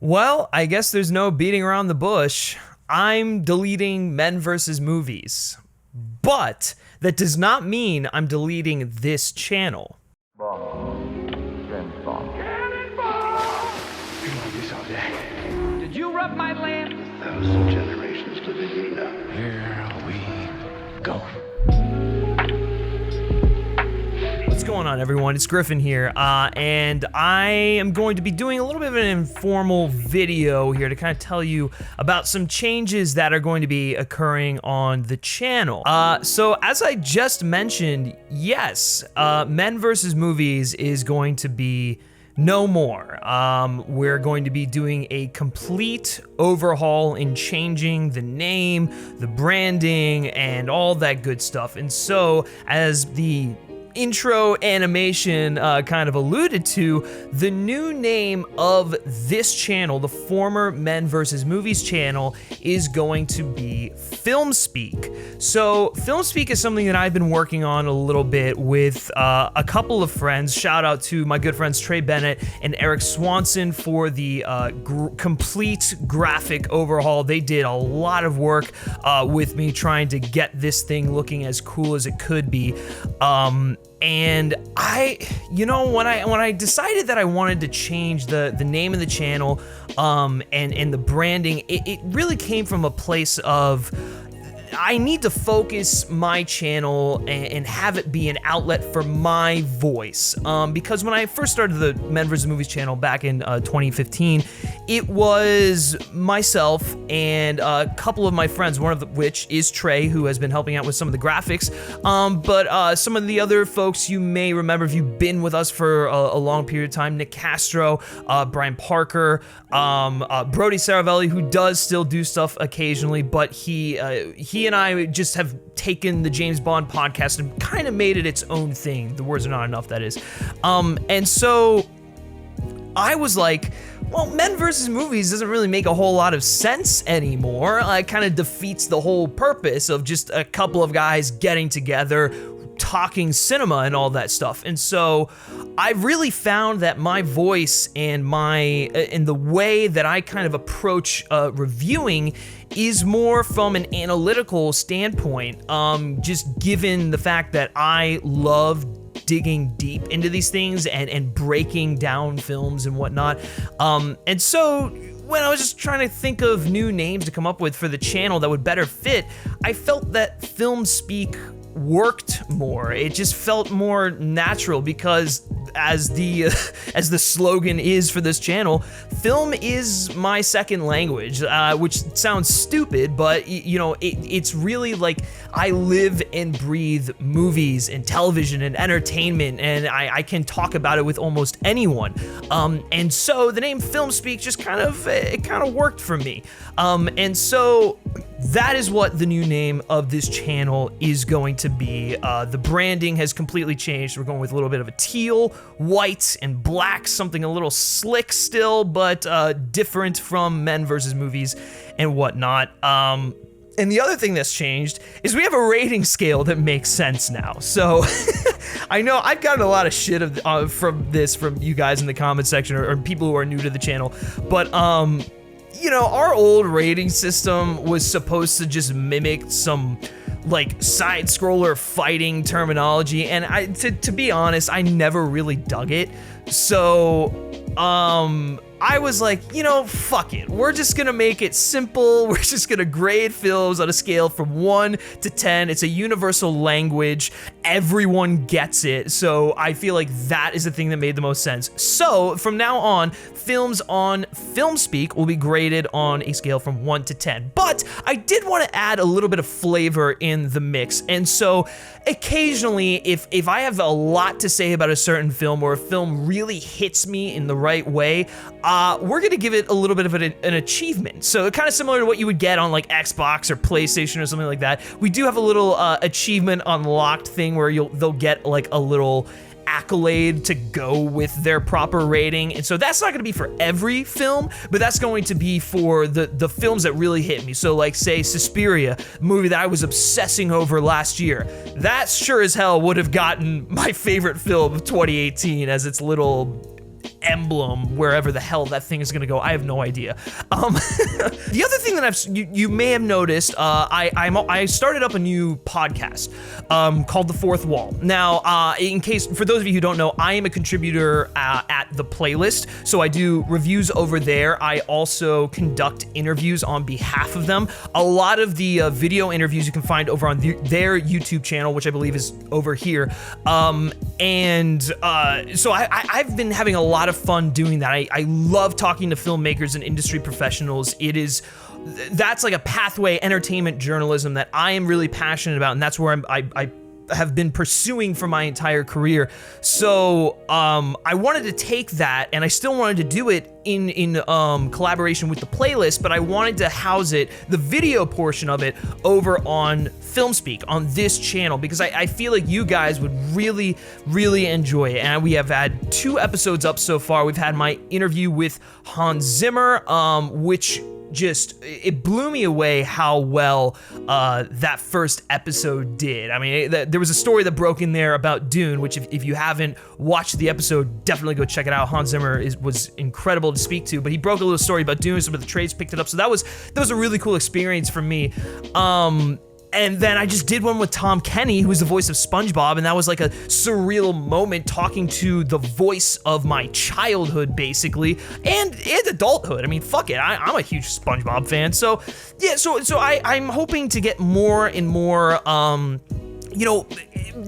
Well, I guess there's no beating around the bush. I'm deleting Men vs. Movies. But that does not mean I'm deleting this channel. Bomb. James Bond. Cannonball! Been like this all day. Did you rub my lamp? 1,000 generations to begin now. Here we go. What's going on, everyone? It's Griffin here, and I am going to be doing a little bit of an informal video here to kind of tell you about some changes that are going to be occurring on the channel. So as I just mentioned, yes, Men vs. Movies is going to be no more. We're going to be doing a complete overhaul in changing the name, the branding, and all that good stuff. And so, as the intro animation kind of alluded to, the new name of this channel, the former Men vs. Movies channel, is going to be FilmSpeak. So FilmSpeak is something that I've been working on a little bit with a couple of friends. Shout out to my good friends Trey Bennett and Eric Swanson for the complete graphic overhaul. They did a lot of work with me trying to get this thing looking as cool as it could be. And when I decided that I wanted to change the name of the channel, and the branding, it really came from a place of, I need to focus my channel and have it be an outlet for my voice. Because when I first started the Men vs. Movies channel back in 2015, it was myself and a couple of my friends, one of which is Trey, who has been helping out with some of the graphics. But some of the other folks you may remember if you've been with us for a long period of time: Nick Castro, Brian Parker, Brody Saravelli, who does still do stuff occasionally, but he and I just have taken the James Bond podcast and kind of made it its own thing. The words are not enough, that is. And so I was like, well, Men vs. Movies doesn't really make a whole lot of sense anymore. It kind of defeats the whole purpose of just a couple of guys getting together, talking cinema and all that stuff. And so I've really found that my voice and the way that I kind of approach reviewing is more from an analytical standpoint, just given the fact that I love digging deep into these things and breaking down films and whatnot. And so when I was just trying to think of new names to come up with for the channel that would better fit, I felt that FilmSpeak worked more. It just felt more natural because, as the slogan is for this channel, film is my second language, which sounds stupid, but it's really like I live and breathe movies and television and entertainment, and I can talk about it with almost anyone. And so the name FilmSpeak just kind of worked for me. And so that is what the new name of this channel is going to be. The branding has completely changed. We're going with a little bit of a teal, white, and black, something a little slick still, but different from Men vs. Movies and whatnot. And the other thing that's changed is we have a rating scale that makes sense now. So I know I've gotten a lot of shit from you guys in the comment section or people who are new to the channel, but our old rating system was supposed to just mimic some like side scroller fighting terminology, and to be honest, I never really dug it. So I was like, fuck it. We're just gonna make it simple. We're just gonna grade films on a scale from 1 to 10. It's a universal language. Everyone gets it. So I feel like that is the thing that made the most sense. So from now on, films on FilmSpeak will be graded on a scale from 1 to 10. But I did want to add a little bit of flavor in the mix. And so occasionally, if I have a lot to say about a certain film, or a film really hits me in the right way, we're gonna give it a little bit of an achievement. So kind of similar to what you would get on like Xbox or PlayStation or something like that. We do have a little achievement unlocked thing where they'll get like a little accolade to go with their proper rating. And so that's not going to be for every film, but that's going to be for the films that really hit me. So like, say, Suspiria, a movie that I was obsessing over last year, that sure as hell would have gotten my favorite film of 2018 as its little emblem wherever the hell that thing is gonna go. I have no idea. The other thing that you may have noticed, I started up a new podcast called The Fourth Wall. Now, in case, for those of you who don't know, I am a contributor at The Playlist, so I do reviews over there. I also conduct interviews on behalf of them. A lot of the video interviews you can find over on their YouTube channel, which I believe is over here. So I've been having a lot of fun doing that. I love talking to filmmakers and industry professionals. That's like a pathway, entertainment journalism that I am really passionate about, and that's where I have been pursuing for my entire career. So I wanted to take that, and I still wanted to do it in collaboration with The Playlist, but I wanted to house it, the video portion of it, over on FilmSpeak, on this channel, because I feel like you guys would really, really enjoy it. And we have had 2 episodes up so far. We've had my interview with Hans Zimmer, which it blew me away how well that first episode did. I mean, there was a story that broke in there about Dune, which if you haven't watched the episode, definitely go check it out. Hans Zimmer was incredible to speak to, but he broke a little story about Dune. Some of the trades picked it up, so that was a really cool experience for me. And then I just did one with Tom Kenny, who's the voice of SpongeBob, and that was like a surreal moment talking to the voice of my childhood, basically, and adulthood. I mean, fuck it, I'm a huge SpongeBob fan. So yeah, so I'm hoping to get more and more,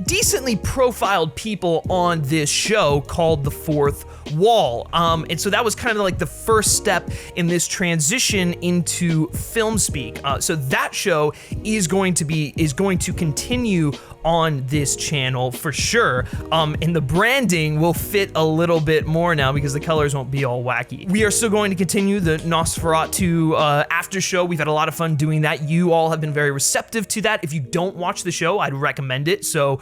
decently profiled people on this show called The Fourth Wall. And so that was kind of like the first step in this transition into FilmSpeak. So that show is going to continue on this channel for sure. And the branding will fit a little bit more now because the colors won't be all wacky. We are still going to continue the Nosferatu after show. We've had a lot of fun doing that. You all have been very receptive to that. If you don't watch the show, I'd recommend it. So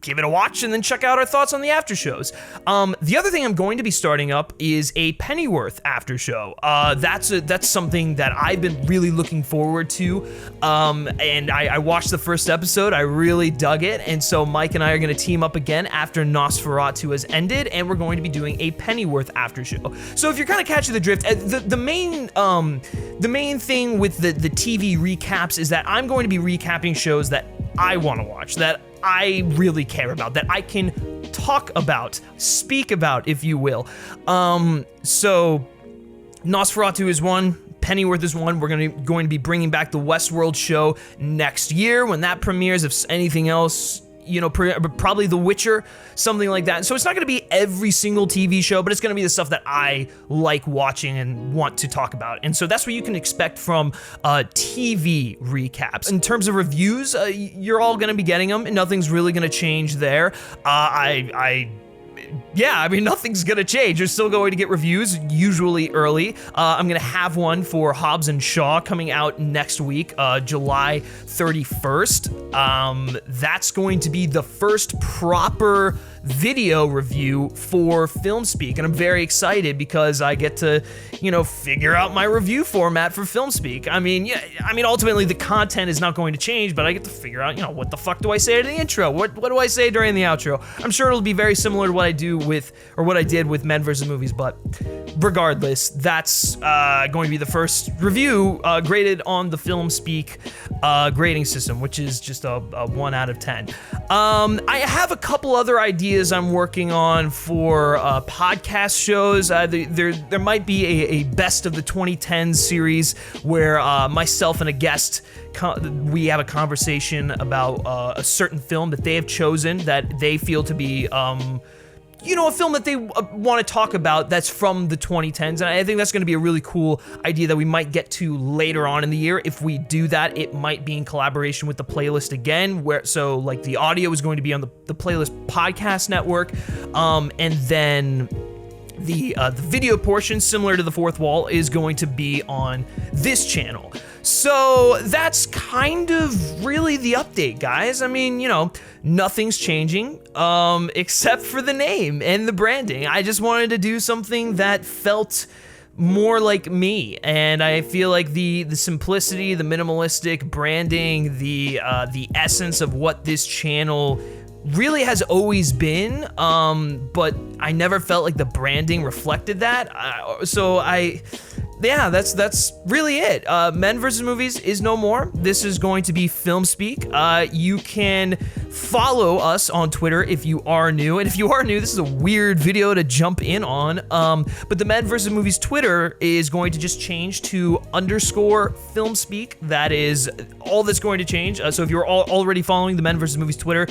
give it a watch and then check out our thoughts on the after shows. The other thing I'm going to be starting up is a Pennyworth after show. That's something that I've been really looking forward to. And I watched the first episode. I really dug it. And so Mike and I are going to team up again after Nosferatu has ended, and we're going to be doing a Pennyworth after show. So if you're kind of catching the drift, the main thing with the TV recaps is that I'm going to be recapping shows that I want to watch, that I really care about, that I can talk about, speak about, if you will. So Nosferatu is one, Pennyworth is one. We're going to be bringing back the Westworld show next year when that premieres. If anything else, probably The Witcher, something like that. So it's not going to be every single TV show, but it's going to be the stuff that I like watching and want to talk about. And so that's what you can expect from TV recaps. In terms of reviews, you're all going to be getting them, and nothing's really going to change there. Nothing's gonna change. You're still going to get reviews, usually early. I'm gonna have one for Hobbs and Shaw coming out next week, July 31st. That's going to be the first proper video review for FilmSpeak, and I'm very excited because I get to, figure out my review format for FilmSpeak. Ultimately the content is not going to change, but I get to figure out, what the fuck do I say in the intro? What do I say during the outro? I'm sure it'll be very similar to what I did with Men vs. Movies, but regardless, that's going to be the first review graded on the FilmSpeak grading system, which is just a 1 out of 10. I have a couple other ideas I'm working on for podcast shows. There might be a best of the 2010s series where myself and a guest, we have a conversation about a certain film that they have chosen that they feel to be a film that they want to talk about that's from the 2010s, and I think that's going to be a really cool idea that we might get to later on in the year. If we do that, it might be in collaboration with The Playlist again, so the audio is going to be on the Playlist podcast network, and then the video portion, similar to The Fourth Wall, is going to be on this channel. So that's kind of really the update, guys. Nothing's changing except for the name and the branding. I just wanted to do something that felt more like me, and I feel like the simplicity, the minimalistic branding, the essence of what this channel really has always been, but I never felt like the branding reflected that. Yeah, that's really it. Men vs. Movies is no more. This is going to be FilmSpeak. You can follow us on Twitter if you are new. And if you are new, this is a weird video to jump in on. But the Men vs. Movies Twitter is going to just change to _FilmSpeak. That is all that's going to change. So if you're already following the Men vs. Movies Twitter,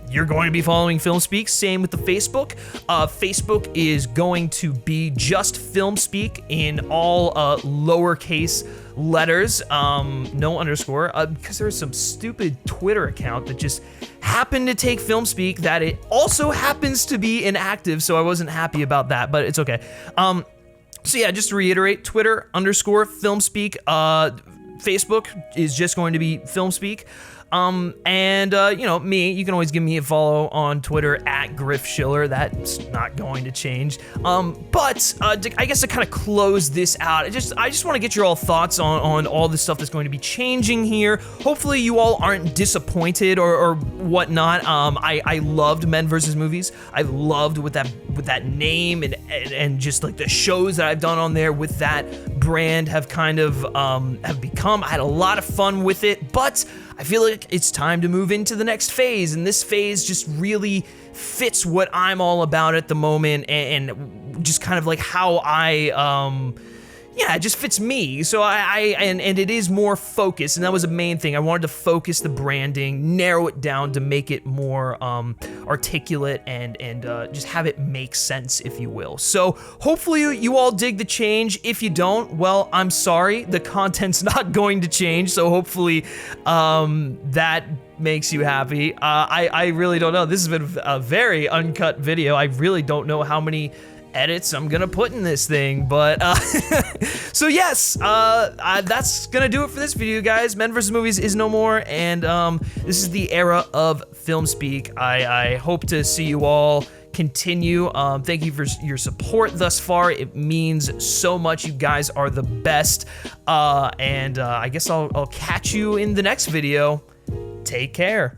you're going to be following FilmSpeak. Same with the Facebook. Facebook is going to be just FilmSpeak in all lowercase letters, no underscore, because there's some stupid Twitter account that just happened to take FilmSpeak that it also happens to be inactive, so I wasn't happy about that, but it's okay. So yeah, just to reiterate, Twitter _FilmSpeak. Facebook is just going to be FilmSpeak. You know, you can always give me a follow on Twitter @GriffSchiller. That's not going to change. I guess to kind of close this out, I just want to get your all thoughts on all the stuff that's going to be changing here. Hopefully you all aren't disappointed or whatnot. I loved Men vs. Movies. I loved with that name and just like the shows that I've done on there with that brand have kind of have become. I had a lot of fun with it, but I feel like it's time to move into the next phase, and this phase just really fits what I'm all about at the moment, and just kind of like how it just fits me. So and it is more focused, and that was the main thing. I wanted to focus the branding, narrow it down to make it more articulate and just have it make sense, if you will. So hopefully you all dig the change. If you don't, well, I'm sorry. The content's not going to change, so hopefully that makes you happy. I really don't know. This has been a very uncut video. I really don't know how many edits I'm gonna put in this thing, but so yes, that's gonna do it for this video, guys. Men vs. Movies is no more, and this is the era of FilmSpeak. I hope to see you all continue. Thank you for your support thus far. It means so much. You guys are the best, and I guess I'll catch you in the next video. Take care.